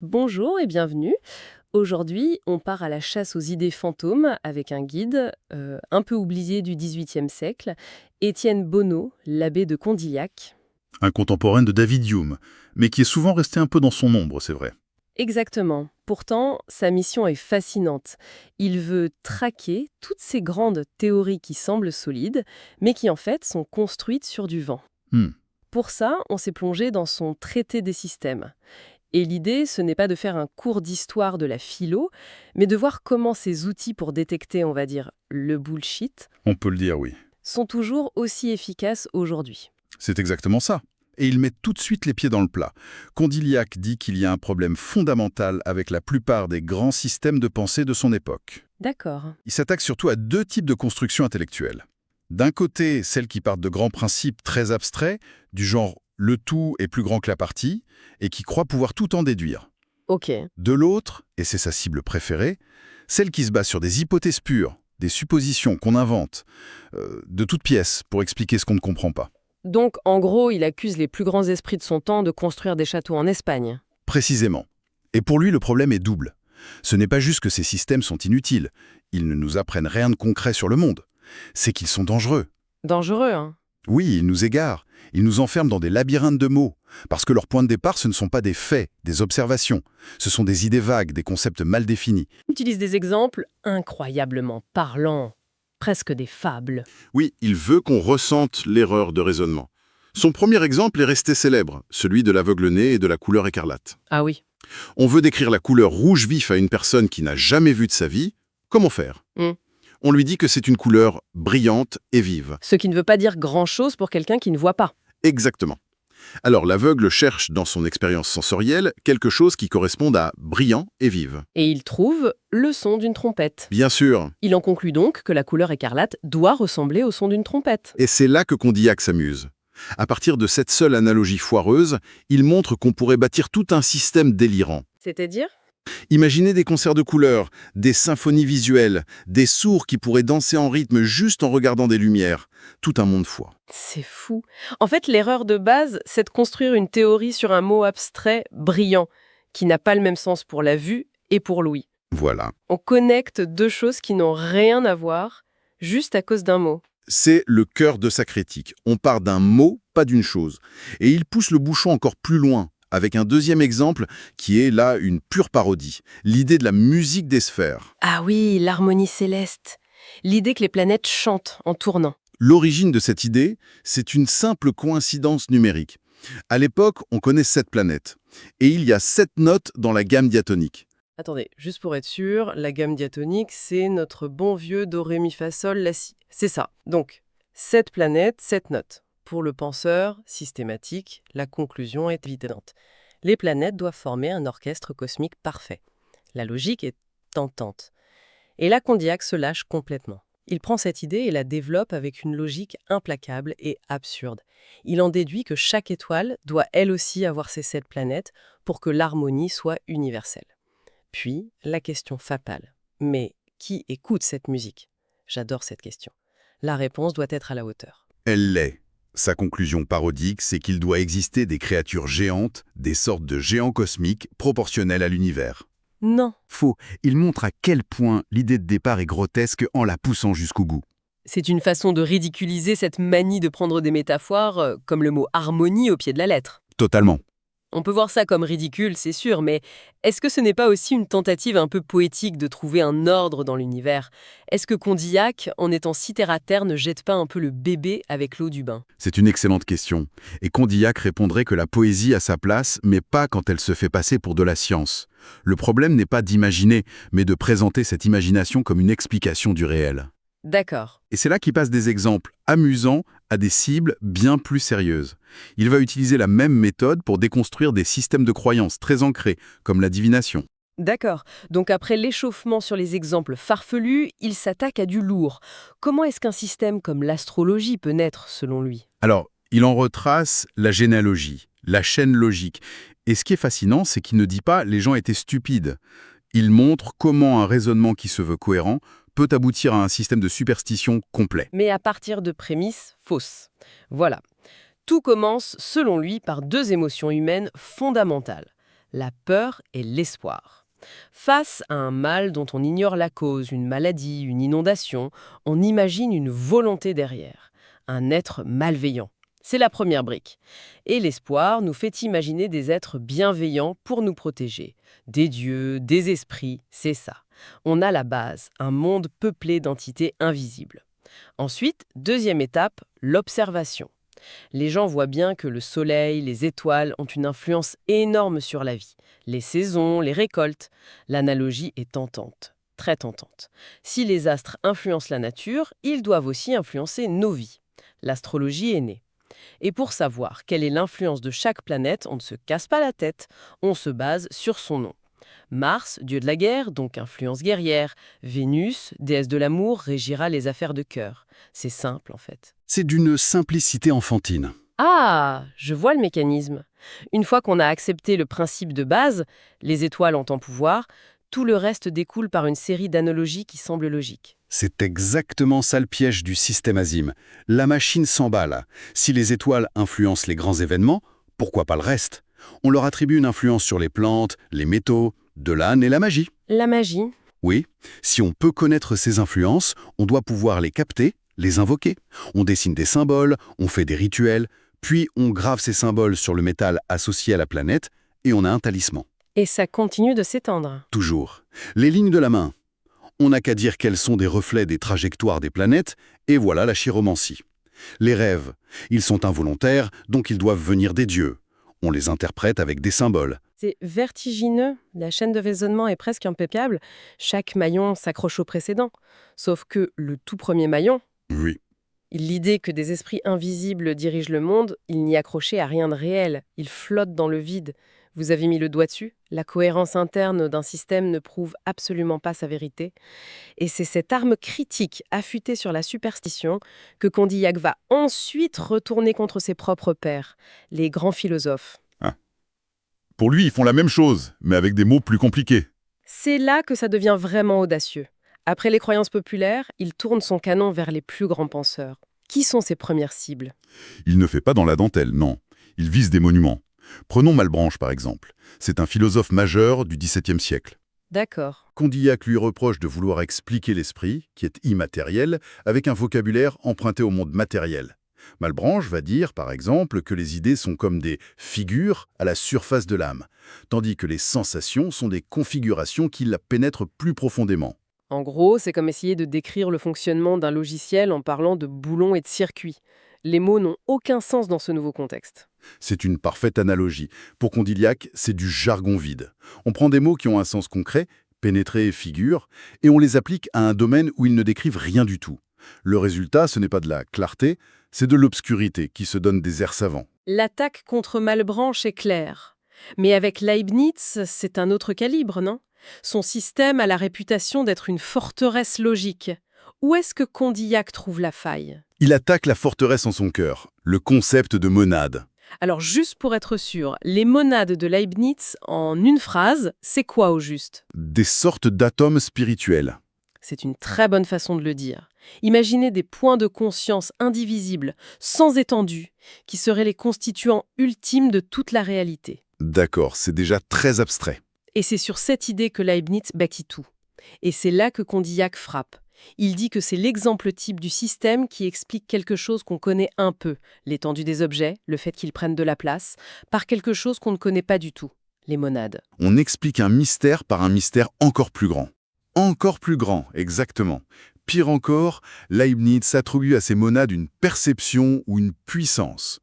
Bonjour et bienvenue. Aujourd'hui, on part à la chasse aux idées fantômes avec un guide un peu oublié du XVIIIe siècle, Étienne Bonneau, l'abbé de Condillac. Un contemporain de David Hume, mais qui est souvent resté un peu dans son ombre, c'est vrai. Exactement. Pourtant, sa mission est fascinante. Il veut traquer toutes ces grandes théories qui semblent solides, mais qui en fait sont construites sur du vent. Hmm. Pour ça, on s'est plongé dans son traité des systèmes. Et l'idée, ce n'est pas de faire un cours d'histoire de la philo, mais de voir comment ces outils pour détecter, on va dire, le bullshit, On peut le dire, oui. sont toujours aussi efficaces aujourd'hui. C'est exactement ça. Et il met tout de suite les pieds dans le plat. Condillac dit qu'il y a un problème fondamental avec la plupart des grands systèmes de pensée de son époque. D'accord. Il s'attaque surtout à deux types de constructions intellectuelles. D'un côté, celles qui partent de grands principes très abstraits, du genre «le tout est plus grand que la partie», et qui croient pouvoir tout en déduire. Ok. De l'autre, et c'est sa cible préférée, celle qui se base sur des hypothèses pures, des suppositions qu'on invente, de toutes pièces, pour expliquer ce qu'on ne comprend pas. Donc, en gros, il accuse les plus grands esprits de son temps de construire des châteaux en Espagne. Précisément. Et pour lui, le problème est double. Ce n'est pas juste que ces systèmes sont inutiles, ils ne nous apprennent rien de concret sur le monde. C'est qu'ils sont dangereux. Dangereux, hein? Oui, ils nous égarent, ils nous enferment dans des labyrinthes de mots, parce que leur point de départ, ce ne sont pas des faits, des observations, ce sont des idées vagues, des concepts mal définis. Il utilise des exemples incroyablement parlants, presque des fables. Oui, il veut qu'on ressente l'erreur de raisonnement. Son premier exemple est resté célèbre, celui de l'aveugle-né et de la couleur écarlate. Ah oui. On veut décrire la couleur rouge vif à une personne qui n'a jamais vu de sa vie. Comment faire? Hmm. On lui dit que c'est une couleur brillante et vive. Ce qui ne veut pas dire grand-chose pour quelqu'un qui ne voit pas. Exactement. Alors l'aveugle cherche dans son expérience sensorielle quelque chose qui corresponde à brillant et vive. Et il trouve le son d'une trompette. Bien sûr, Il en conclut donc que la couleur écarlate doit ressembler au son d'une trompette. et c'est là que Condillac s'amuse. À partir de cette seule analogie foireuse, il montre qu'on pourrait bâtir tout un système délirant. C'est-à-dire? Imaginez des concerts de couleurs, des symphonies visuelles, des sourds qui pourraient danser en rythme juste en regardant des lumières. Tout un monde fou. C'est fou. En fait, l'erreur de base, c'est de construire une théorie sur un mot abstrait, brillant, qui n'a pas le même sens pour la vue et pour l'ouïe. Voilà. On connecte deux choses qui n'ont rien à voir, juste à cause d'un mot. C'est le cœur de sa critique. On part d'un mot, pas d'une chose. Et il pousse le bouchon encore plus loin, avec un deuxième exemple qui est là une pure parodie. L'idée de la musique des sphères. Ah oui, l'harmonie céleste. L'idée que les planètes chantent en tournant. L'origine de cette idée, c'est une simple coïncidence numérique. À l'époque, on connaît 7 planètes. Et il y a 7 notes dans la gamme diatonique. Attendez, juste pour être sûr, la gamme diatonique, c'est notre bon vieux do, ré, mi, fa, sol, la, si. C'est ça. Donc, 7 planètes, 7 notes. Pour le penseur systématique, la conclusion est évidente. Les planètes doivent former un orchestre cosmique parfait. La logique est tentante. Et là, Condillac se lâche complètement. Il prend cette idée et la développe avec une logique implacable et absurde. Il en déduit que chaque étoile doit elle aussi avoir ses 7 planètes pour que l'harmonie soit universelle. Puis, la question fatale. Mais qui écoute cette musique? J'adore cette question. La réponse doit être à la hauteur. Elle l'est. Sa conclusion parodique, c'est qu'il doit exister des créatures géantes, des sortes de géants cosmiques proportionnels à l'univers. Non, Faux, il montre à quel point l'idée de départ est grotesque en la poussant jusqu'au bout. c'est une façon de ridiculiser cette manie de prendre des métaphores comme le mot harmonie au pied de la lettre. Totalement. On peut voir ça comme ridicule, c'est sûr, mais est-ce que ce n'est pas aussi une tentative un peu poétique de trouver un ordre dans l'univers? Est-ce que Condillac, en étant si terre-à-terre, ne jette pas un peu le bébé avec l'eau du bain? C'est une excellente question. Et Condillac répondrait que la poésie a sa place, mais pas quand elle se fait passer pour de la science. Le problème n'est pas d'imaginer, mais de présenter cette imagination comme une explication du réel. D'accord. Et c'est là qu'il passe des exemples amusants à des cibles bien plus sérieuses. Il va utiliser la même méthode pour déconstruire des systèmes de croyances très ancrés, comme la divination. D'accord. Donc après l'échauffement sur les exemples farfelus, il s'attaque à du lourd. Comment est-ce qu'un système comme l'astrologie peut naître, selon lui? Alors, il en retrace la généalogie, la chaîne logique. Et ce qui est fascinant, c'est qu'il ne dit pas « les gens étaient stupides ». Il montre comment un raisonnement qui se veut cohérent peut aboutir à un système de superstition complet. Mais à partir de prémices fausses. Voilà. Tout commence, selon lui, par deux émotions humaines fondamentales. la peur et l'espoir. Face à un mal dont on ignore la cause, une maladie, une inondation, on imagine une volonté derrière, un être malveillant. C'est la première brique. Et l'espoir nous fait imaginer des êtres bienveillants pour nous protéger. Des dieux, des esprits, c'est ça. On a la base, un monde peuplé d'entités invisibles. Ensuite, deuxième étape, l'observation. Les gens voient bien que le soleil, les étoiles ont une influence énorme sur la vie. Les saisons, les récoltes. L'analogie est tentante, très tentante. Si les astres influencent la nature, ils doivent aussi influencer nos vies. L'astrologie est née. Et pour savoir quelle est l'influence de chaque planète, on ne se casse pas la tête, on se base sur son nom. Mars, dieu de la guerre, donc influence guerrière. Vénus, déesse de l'amour, régira les affaires de cœur. C'est simple en fait. C'est d'une simplicité enfantine. Ah, je vois le mécanisme. Une fois qu'on a accepté le principe de base, les étoiles ont en pouvoir, tout le reste découle par une série d'analogies qui semblent logiques. C'est exactement ça le piège du système Azim. La machine s'emballe. Si les étoiles influencent les grands événements, pourquoi pas le reste? On leur attribue une influence sur les plantes, les métaux, de l'âne et la magie. La magie. Oui, si on peut connaître ces influences, on doit pouvoir les capter, les invoquer. On dessine des symboles, on fait des rituels, puis on grave ces symboles sur le métal associé à la planète et on a un talisman. Et ça continue de s'étendre. Toujours. Les lignes de la main. On n'a qu'à dire qu'elles sont des reflets des trajectoires des planètes, et voilà la chiromancie. Les rêves, ils sont involontaires, donc ils doivent venir des dieux. On les interprète avec des symboles. C'est vertigineux, la chaîne de raisonnement est presque impeccable, chaque maillon s'accroche au précédent. Sauf que le tout premier maillon, Oui. l'idée que des esprits invisibles dirigent le monde, il n'y accrochait à rien de réel, il flotte dans le vide. Vous avez mis le doigt dessus, la cohérence interne d'un système ne prouve absolument pas sa vérité. Et c'est cette arme critique affûtée sur la superstition que Condillac va ensuite retourner contre ses propres pairs, les grands philosophes. Pour lui, ils font la même chose, mais avec des mots plus compliqués. C'est là que ça devient vraiment audacieux. Après les croyances populaires, il tourne son canon vers les plus grands penseurs. Qui sont ses premières cibles? Il ne fait pas dans la dentelle, non. Il vise des monuments. Prenons Malebranche, par exemple. C'est un philosophe majeur du XVIIe siècle. D'accord. Condillac lui reproche de vouloir expliquer l'esprit, qui est immatériel, avec un vocabulaire emprunté au monde matériel. Malebranche va dire, par exemple, que les idées sont comme des figures à la surface de l'âme, tandis que les sensations sont des configurations qui la pénètrent plus profondément. En gros, c'est comme essayer de décrire le fonctionnement d'un logiciel en parlant de boulons et de circuits. Les mots n'ont aucun sens dans ce nouveau contexte. C'est une parfaite analogie. Pour Condillac, c'est du jargon vide. On prend des mots qui ont un sens concret, pénétrer et figure, et on les applique à un domaine où ils ne décrivent rien du tout. Le résultat, ce n'est pas de la clarté, c'est de l'obscurité qui se donne des airs savants. L'attaque contre Malebranche est claire. Mais avec Leibniz, c'est un autre calibre, non? Son système a la réputation d'être une forteresse logique. Où est-ce que Condillac trouve la faille? Il attaque la forteresse en son cœur, le concept de monade. Alors juste pour être sûr, les monades de Leibniz, en une phrase, c'est quoi au juste? Des sortes d'atomes spirituels. C'est une très bonne façon de le dire. Imaginez des points de conscience indivisibles, sans étendue, qui seraient les constituants ultimes de toute la réalité. D'accord, c'est déjà très abstrait. Et c'est sur cette idée que Leibniz bâtit tout. Et c'est là que Condillac frappe. Il dit que c'est l'exemple type du système qui explique quelque chose qu'on connaît un peu, l'étendue des objets, le fait qu'ils prennent de la place, par quelque chose qu'on ne connaît pas du tout, les monades. On explique un mystère par un mystère encore plus grand. Encore plus grand, exactement. Pire encore, Leibniz attribue à ces monades une perception ou une puissance.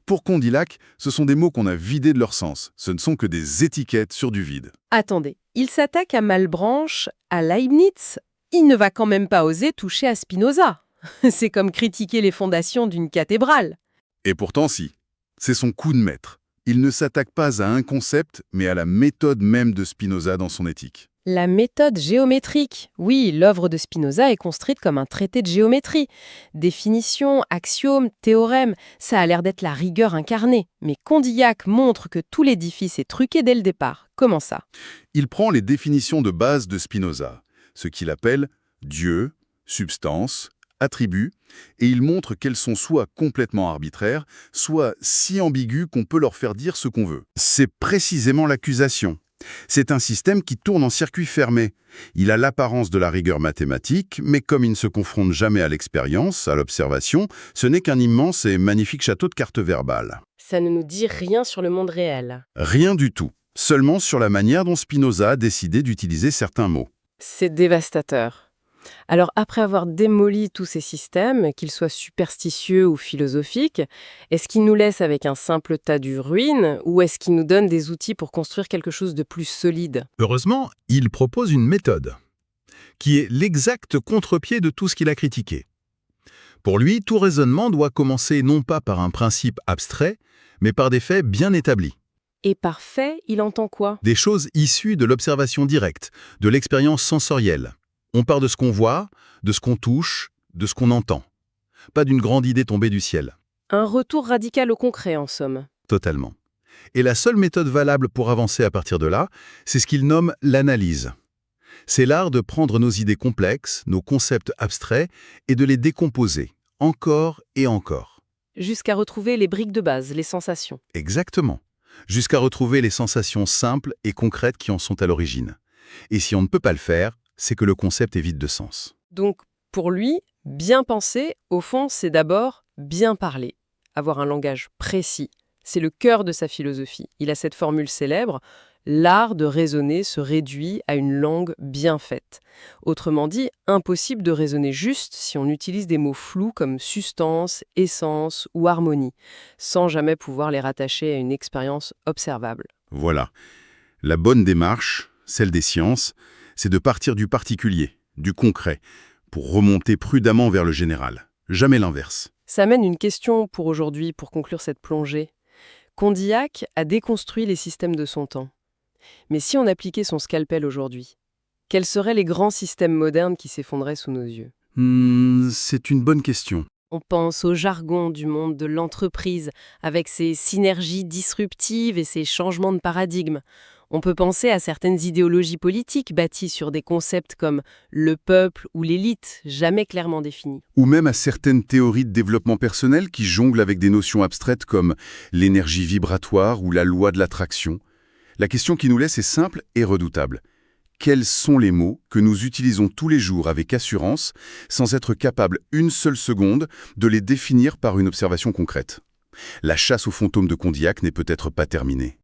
Pour Condillac, ce sont des mots qu'on a vidés de leur sens. Ce ne sont que des étiquettes sur du vide. Attendez, il s'attaque à Malebranche, à Leibniz. Il ne va quand même pas oser toucher à Spinoza. C'est comme critiquer les fondations d'une cathédrale. Et pourtant si. C'est son coup de maître. Il ne s'attaque pas à un concept, mais à la méthode même de Spinoza dans son éthique. La méthode géométrique. Oui, l'œuvre de Spinoza est construite comme un traité de géométrie. Définitions, axiomes, théorèmes, ça a l'air d'être la rigueur incarnée. Mais Condillac montre que tout l'édifice est truqué dès le départ. Comment ça? Il prend les définitions de base de Spinoza, ce qu'il appelle Dieu, substance, attributs, et ils montrent qu'elles sont soit complètement arbitraires, soit si ambiguës qu'on peut leur faire dire ce qu'on veut. C'est précisément l'accusation. C'est un système qui tourne en circuit fermé. Il a l'apparence de la rigueur mathématique, mais comme il ne se confronte jamais à l'expérience, à l'observation, ce n'est qu'un immense et magnifique château de cartes verbales. Ça ne nous dit rien sur le monde réel. Rien du tout. Seulement sur la manière dont Spinoza a décidé d'utiliser certains mots. C'est dévastateur. Alors, après avoir démoli tous ces systèmes, qu'ils soient superstitieux ou philosophiques, est-ce qu'il nous laisse avec un simple tas de ruines ou est-ce qu'il nous donne des outils pour construire quelque chose de plus solide? Heureusement, il propose une méthode, qui est l'exact contre-pied de tout ce qu'il a critiqué. Pour lui, tout raisonnement doit commencer non pas par un principe abstrait, mais par des faits bien établis. Et par fait, il entend quoi? Des choses issues de l'observation directe, de l'expérience sensorielle. On part de ce qu'on voit, de ce qu'on touche, de ce qu'on entend. Pas d'une grande idée tombée du ciel. Un retour radical au concret, en somme. Totalement. Et la seule méthode valable pour avancer à partir de là, c'est ce qu'il nomme l'analyse. C'est l'art de prendre nos idées complexes, nos concepts abstraits, et de les décomposer, encore et encore. Jusqu'à retrouver les briques de base, les sensations. Exactement. Jusqu'à retrouver les sensations simples et concrètes qui en sont à l'origine. Et si on ne peut pas le faire, c'est que le concept est vide de sens. Donc, pour lui, bien penser, au fond, c'est d'abord bien parler, avoir un langage précis. C'est le cœur de sa philosophie. Il a cette formule célèbre, l'art de raisonner se réduit à une langue bien faite. Autrement dit, impossible de raisonner juste si on utilise des mots flous comme substance, essence ou harmonie, sans jamais pouvoir les rattacher à une expérience observable. Voilà. La bonne démarche, celle des sciences, c'est de partir du particulier, du concret, pour remonter prudemment vers le général. Jamais l'inverse. Ça mène une question pour aujourd'hui, pour conclure cette plongée. Condillac a déconstruit les systèmes de son temps. Mais si on appliquait son scalpel aujourd'hui, quels seraient les grands systèmes modernes qui s'effondraient sous nos yeux? C'est une bonne question. On pense au jargon du monde de l'entreprise, avec ses synergies disruptives et ses changements de paradigme. On peut penser à certaines idéologies politiques bâties sur des concepts comme le peuple ou l'élite, jamais clairement définis. Ou même à certaines théories de développement personnel qui jonglent avec des notions abstraites comme l'énergie vibratoire ou la loi de l'attraction. La question qui nous laisse est simple et redoutable. Quels sont les mots que nous utilisons tous les jours avec assurance, sans être capables une seule seconde de les définir par une observation concrète? La chasse aux fantômes de Condillac n'est peut-être pas terminée.